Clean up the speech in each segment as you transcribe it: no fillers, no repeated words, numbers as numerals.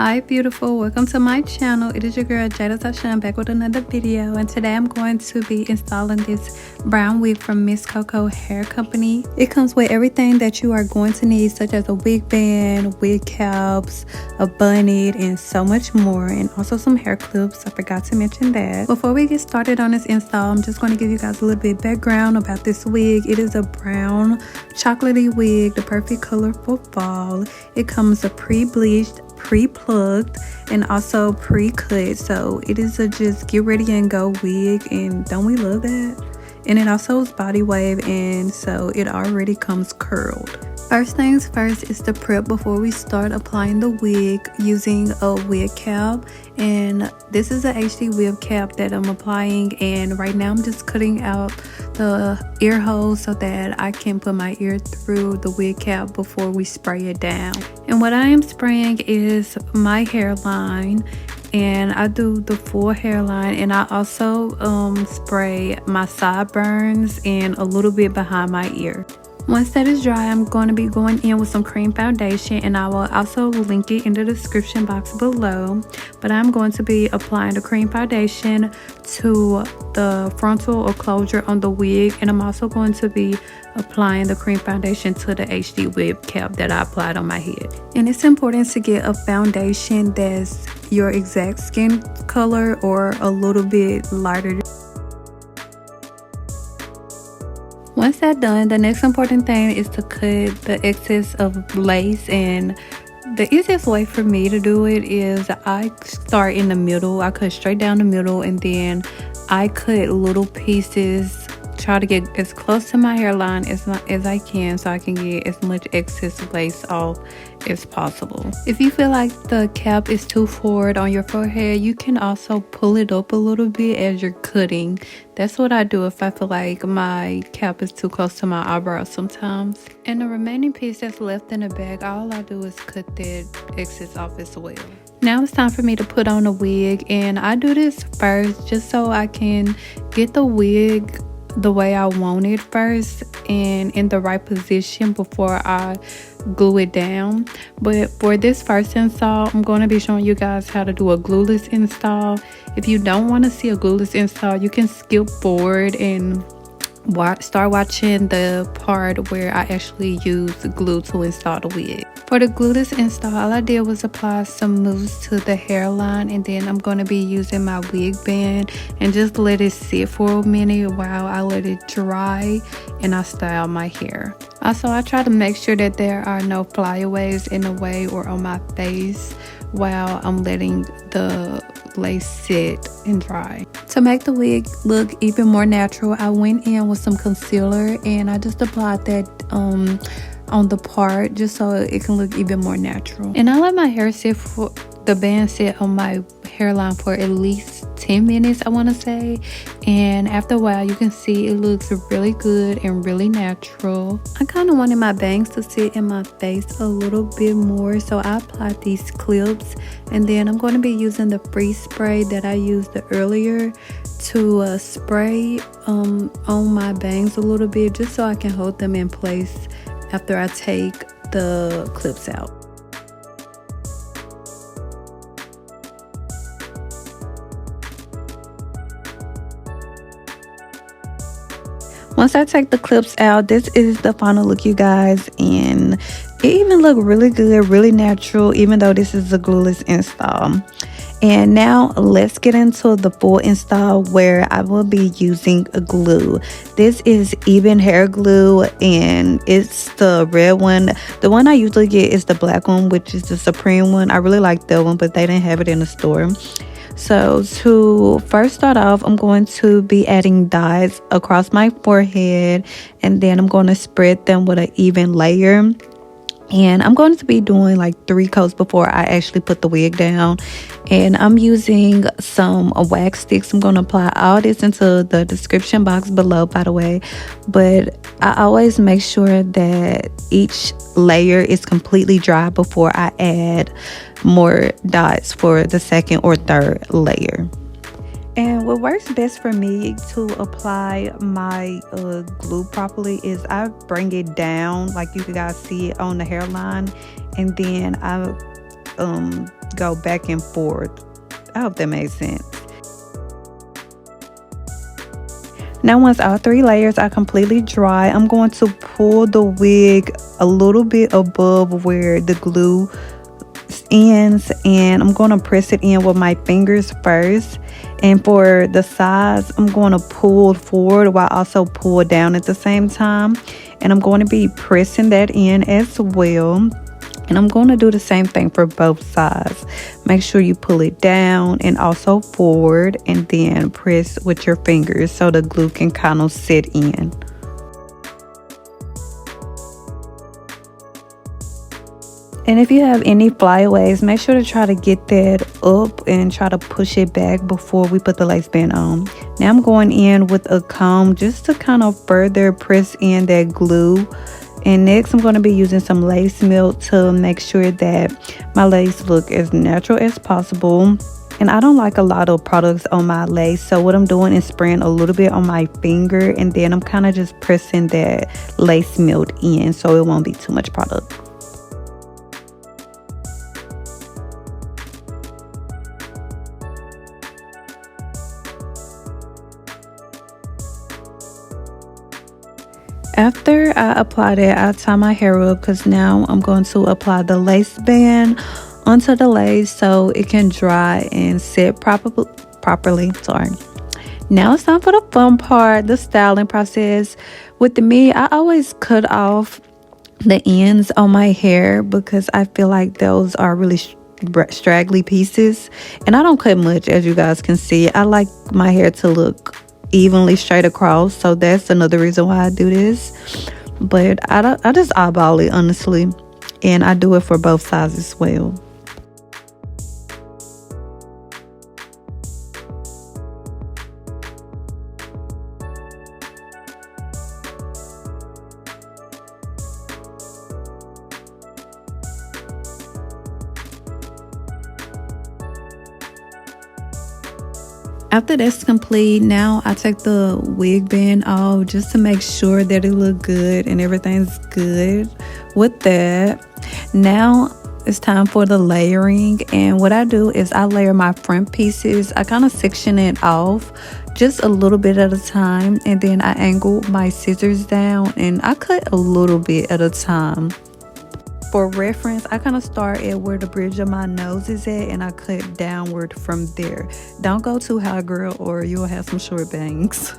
Hi beautiful, welcome to my channel. It is your girl jadatyshene back with another video, and today I'm going to be installing this brown wig from Mscoco hair company. It comes with everything that you are going to need, such as a wig band, wig caps, a bonnet, and so much more, and also some hair clips. I forgot to mention that. Before we get started on this install, I'm just going to give you guys a little bit of background about this wig. It is a brown chocolatey wig, the perfect color for fall. It comes a pre-bleached, pre-plucked, and also pre-cut, so it is a just get ready and go wig, and don't we love that? And it also is body wave, and so it already comes curled. First things first is the prep before we start applying the wig, using a wig cap. And this is a HD wig cap that I'm applying, and right now I'm just cutting out the ear holes so that I can put my ear through the wig cap before we spray it down. And what I am spraying is my hairline, and I do the full hairline, and I also spray my sideburns and a little bit behind my ear. Once that is dry, I'm going to be going in with some cream foundation, and I will also link it in the description box below. But I'm going to be applying the cream foundation to the frontal or closure on the wig, and I'm also going to be applying the cream foundation to the HD wig cap that I applied on my head. And it's important to get a foundation that's your exact skin color or a little bit lighter. Once that's done, the next important thing is to cut the excess of lace, and the easiest way for me to do it is I start in the middle. I cut straight down the middle, and then I cut little pieces, try to get as close to my hairline as I can, so I can get as much excess lace off as possible. If you feel like the cap is too forward on your forehead, you can also pull it up a little bit as you're cutting. That's what I do if I feel like my cap is too close to my eyebrows sometimes. And the remaining piece that's left in the bag, all I do is cut that excess off as well. Now it's time for me to put on a wig, and I do this first just so I can get the wig the way I want it first and in the right position before I glue it down. But for this first install, I'm going to be showing you guys how to do a glueless install. If you don't want to see a glueless install, you can skip forward and start watching the part where I actually use glue to install the wig. For the glueless install, all I did was apply some mousse to the hairline, and then I'm going to be using my wig band and just let it sit for a minute while I let it dry and I style my hair. Also, I try to make sure that there are no flyaways in the way or on my face while I'm letting the lace sit and dry. To make the wig look even more natural, I went in with some concealer and I just applied that on the part just so it can look even more natural. And I let my hair sit for the band sit on my hairline for at least 10 minutes, I want to say, and after a while you can see it looks really good and really natural. I kind of wanted my bangs to sit in my face a little bit more, so I applied these clips, and then I'm going to be using the freeze spray that I used earlier to spray on my bangs a little bit, just so I can hold them in place after I take the clips out. Once I take the clips out, this is the final look, you guys, and it even looked really good, really natural, even though this is a glueless install. And now let's get into the full install where I will be using a glue. This is Even hair glue, and it's the red one. The one I usually get is the black one, which is the Supreme one. I really like that one, but they didn't have it in the store. So to first start off, I'm going to be adding dots across my forehead, and then I'm going to spread them with an even layer. And I'm going to be doing like 3 coats before I actually put the wig down. And I'm using some wax sticks. I'm going to apply all this into the description box below, by the way. But I always make sure that each layer is completely dry before I add more dots for the second or third layer. And what works best for me to apply my glue properly is I bring it down, like you guys see it on the hairline, and then I go back and forth. I hope that made sense. Now once all 3 layers are completely dry, I'm going to pull the wig a little bit above where the glue ends, and I'm going to press it in with my fingers first. And for the sides, I'm going to pull forward while also pull down at the same time, and I'm going to be pressing that in as well. And I'm going to do the same thing for both sides. Make sure you pull it down and also forward, and then press with your fingers so the glue can kind of sit in. And if you have any flyaways, make sure to try to get that up and try to push it back before we put the lace band on. Now I'm going in with a comb just to kind of further press in that glue. And next I'm going to be using some lace melt to make sure that my lace look as natural as possible. And I don't like a lot of products on my lace, so what I'm doing is spraying a little bit on my finger, and then I'm kind of just pressing that lace melt in so it won't be too much product. After I apply that, I tie my hair up because now I'm going to apply the lace band onto the lace so it can dry and set properly. Sorry. Now it's time for the fun part, the styling process. With me, I always cut off the ends on my hair because I feel like those are really straggly pieces. And I don't cut much, as you guys can see. I like my hair to look evenly straight across, so that's another reason why I do this. But I just eyeball it, honestly, and I do it for both sides as well. After that's complete, now I take the wig band off just to make sure that it look good and everything's good with that. Now it's time for the layering, and what I do is I layer my front pieces. I kind of section it off just a little bit at a time, and then I angle my scissors down and I cut a little bit at a time. For reference, I kind of start at where the bridge of my nose is at, and I cut downward from there. Don't go too high, girl, or you'll have some short bangs.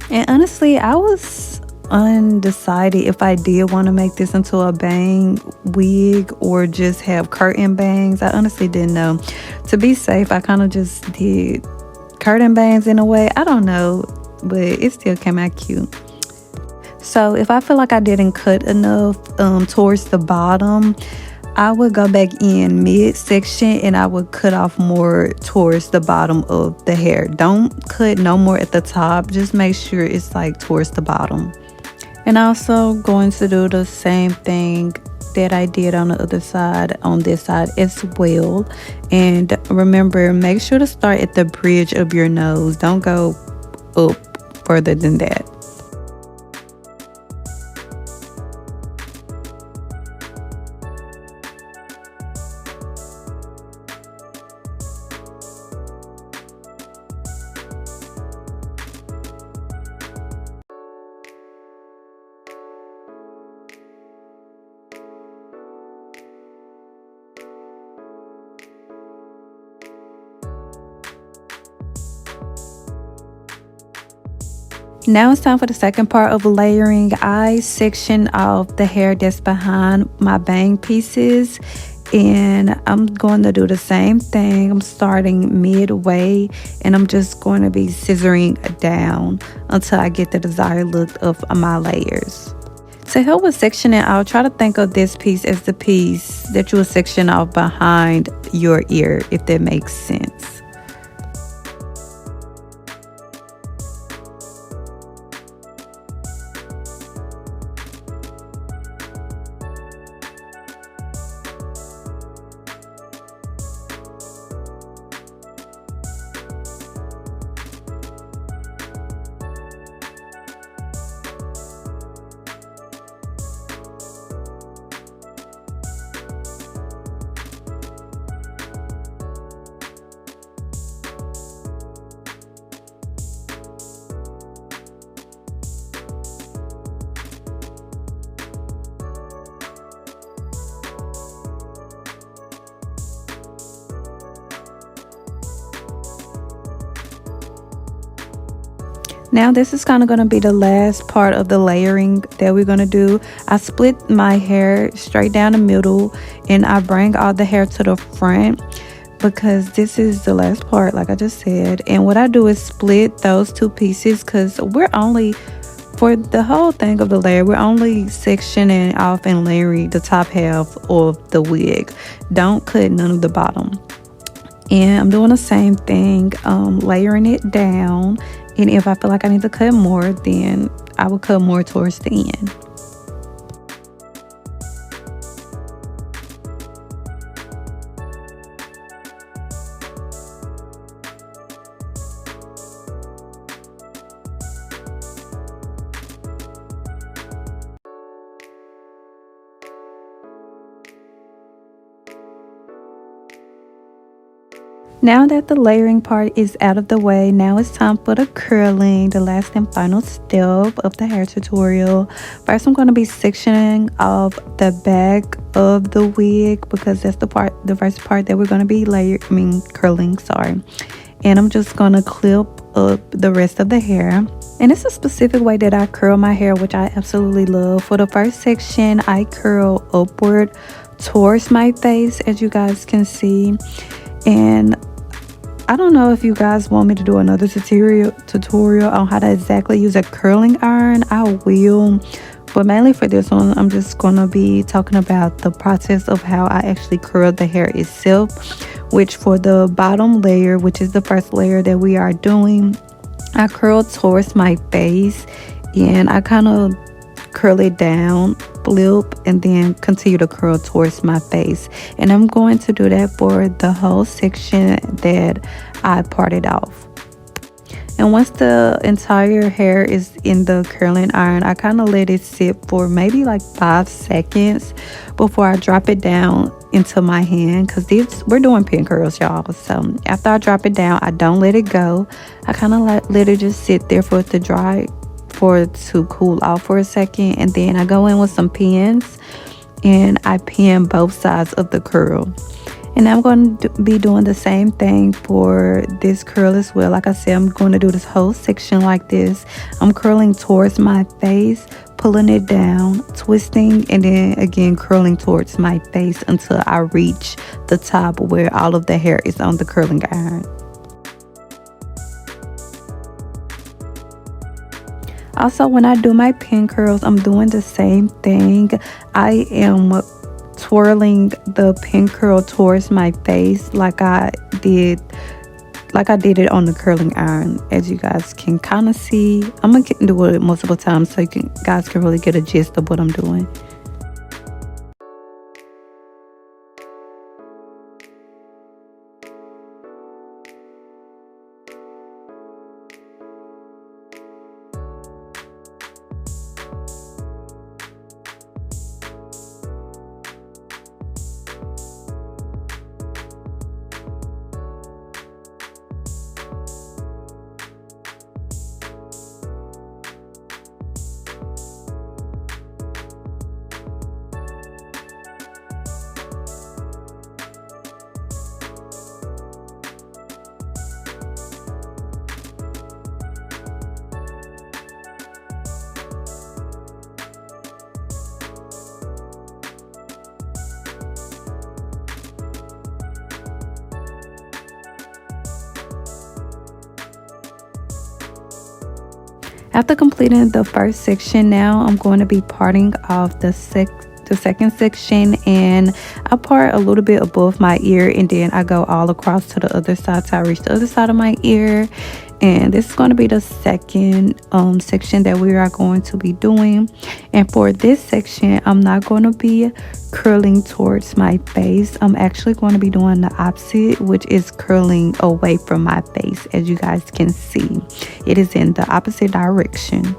And honestly, I was undecided if I did want to make this into a bang wig or just have curtain bangs. I honestly didn't know. To be safe, I kind of just did curtain bangs in a way. I don't know, but it still came out cute. So if I feel like I didn't cut enough towards the bottom, I would go back in midsection and I would cut off more towards the bottom of the hair. Don't cut no more at the top. Just make sure it's like towards the bottom. And also going to do the same thing that I did on the other side, on this side as well. And remember, make sure to start at the bridge of your nose. Don't go up further than that. Now it's time for the second part of layering. I section off the hair that's behind my bang pieces, and I'm going to do the same thing. I'm starting midway and I'm just going to be scissoring down until I get the desired look of my layers. To help with sectioning out, try to think of this piece as the piece that you will section off behind your ear, if that makes sense. Now this is kind of going to be the last part of the layering that we're going to do. I split my hair straight down the middle and I bring all the hair to the front because this is the last part, like I just said. And what I do is split those two pieces because we're only, for the whole thing of the layer, we're only sectioning off and layering the top half of the wig. Don't cut none of the bottom. And I'm doing the same thing, layering it down. And if I feel like I need to cut more, then I will cut more towards the end. Now that the layering part is out of the way, now it's time for the curling, the last and final step of the hair tutorial. First, I'm going to be sectioning off the back of the wig because that's the first part that we're going to be curling, sorry. And I'm just going to clip up the rest of the hair. And it's a specific way that I curl my hair, which I absolutely love. For the first section, I curl upward towards my face, as you guys can see. And I don't know if you guys want me to do another tutorial on how to exactly use a curling iron. I will, but mainly for this one, I'm just going to be talking about the process of how I actually curl the hair itself, which for the bottom layer, which is the first layer that we are doing, I curl towards my face and I kind of curl it down, flip, and then continue to curl towards my face. And I'm going to do that for the whole section that I parted off. And once the entire hair is in the curling iron, I kind of let it sit for maybe like 5 seconds before I drop it down into my hand, because we're doing pin curls, y'all. So after I drop it down, I don't let it go. I kind of let it just sit there for it to dry, for it to cool off for a second, and then I go in with some pins and I pin both sides of the curl. And I'm going to be doing the same thing for this curl as well. Like I said, I'm going to do this whole section like this. I'm curling towards my face, pulling it down, twisting, and then again curling towards my face until I reach the top where all of the hair is on the curling iron. Also, when I do my pin curls, I'm doing the same thing. I am twirling the pin curl towards my face like I did it on the curling iron, as you guys can kind of see. I'm gonna do it multiple times so guys can really get a gist of what I'm doing. After completing the first section, now I'm going to be parting off the second section, and I part a little bit above my ear and then I go all across to the other side till I reach the other side of my ear. And this is going to be the second section that we are going to be doing. And for this section, I'm not going to be curling towards my face. I'm actually going to be doing the opposite, which is curling away from my face. As you guys can see, it is in the opposite direction.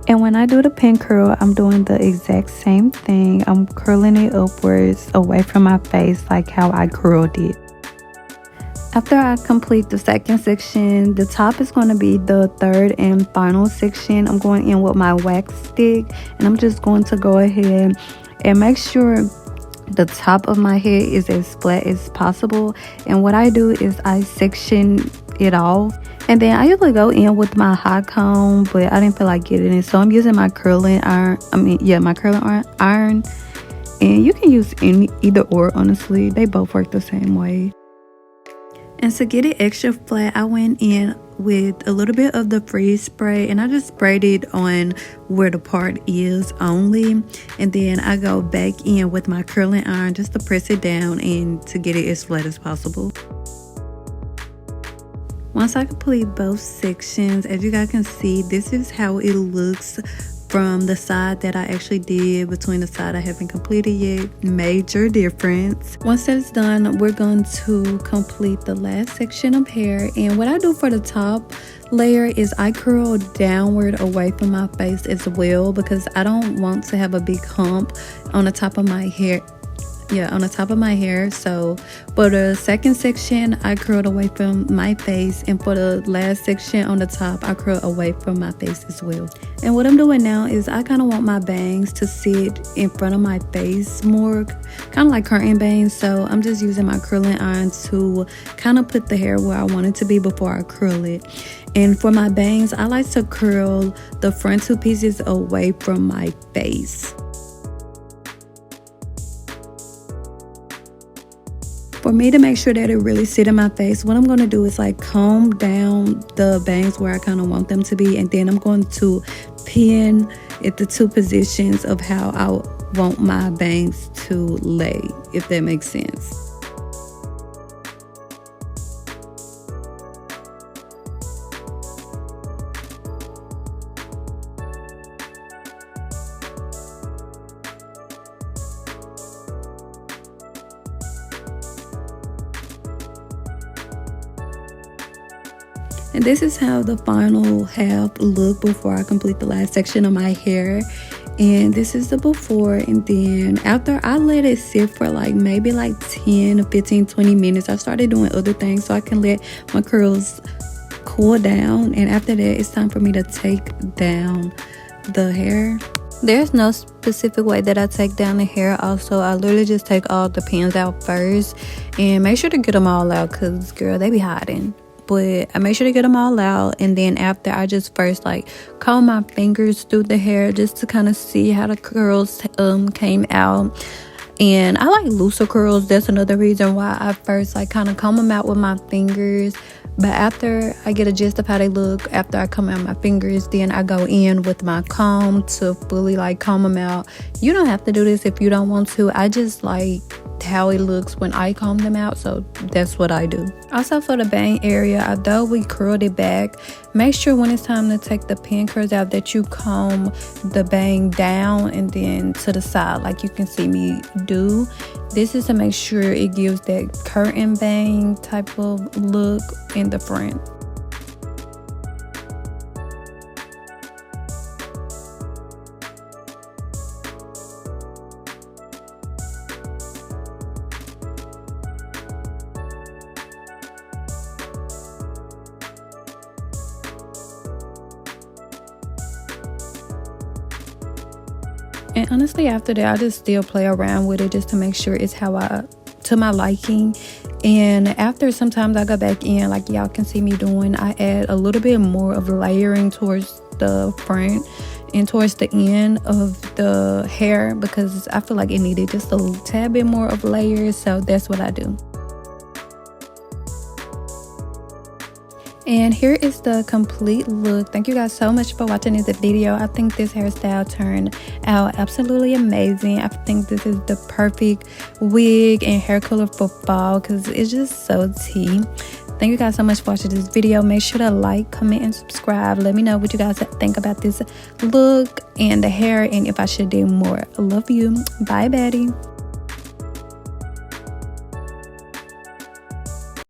And when I do the pin curl, I'm doing the exact same thing. I'm curling it upwards away from my face like how I curled it. After I complete the second section, the top is going to be the third and final section. I'm going in with my wax stick, and I'm just going to go ahead and make sure the top of my head is as flat as possible. And what I do is I section it off, and then I usually go in with my hot comb, but I didn't feel like getting it, so I'm using my curling iron. My curling iron. And you can use either or, honestly. They both work the same way. And to get it extra flat, I went in with a little bit of the freeze spray, and I just sprayed it on where the part is only. And then I go back in with my curling iron just to press it down and to get it as flat as possible. Once I complete both sections, as you guys can see, this is how it looks from the side that I actually did between the side I haven't completed yet. Major difference. Once that's done, we're going to complete the last section of hair. And what I do for the top layer is I curl downward away from my face as well, because I don't want to have a big hump on the top of my hair. On the top of my hair. So for the second section, I curled away from my face, and for the last section on the top, I curl away from my face as well. And what I'm doing now is I kind of want my bangs to sit in front of my face more, kind of like curtain bangs. So I'm just using my curling iron to kind of put the hair where I want it to be before I curl it. And for my bangs, I like to curl the front two pieces away from my face. For me to make sure that it really sit in my face, what I'm going to do is like comb down the bangs where I kind of want them to be, and then I'm going to pin at the two positions of how I want my bangs to lay, if that makes sense. And this is how the final half look before I complete the last section of my hair. And this is the before, and then after I let it sit for maybe 10 15 20 minutes, I started doing other things so I can let my curls cool down. And after that, it's time for me to take down the hair. There's no specific way that I take down the hair. Also, I literally just take all the pins out first, and make sure to get them all out, because girl, they be hiding. But I make sure to get them all out, and then after, I just first comb my fingers through the hair just to kind of see how the curls came out. And I like looser curls. That's another reason why I first kind of comb them out with my fingers. But after I get a gist of how they look, after I comb out my fingers, then I go in with my comb to fully comb them out. You don't have to do this if you don't want to. I just like how it looks when I comb them out, so that's what I do. Also, for the bang area, although we curled it back, make sure when it's time to take the pin curls out that you comb the bang down and then to the side, like you can see me do. This is to make sure it gives that curtain bang type of look in the front. And honestly, after that, I just still play around with it just to make sure it's to my liking. And after, sometimes I go back in, like y'all can see me doing, I add a little bit more of layering towards the front and towards the end of the hair, because I feel like it needed just a tad bit more of layers. So that's what I do. And here is the complete look. Thank you guys so much for watching this video. I think this hairstyle turned out absolutely amazing. I think this is the perfect wig and hair color for fall, because it's just so tea. Thank you guys so much for watching this video. Make sure to like, comment, and subscribe. Let me know what you guys think about this look and the hair, and if I should do more. I love you. Bye, baddie.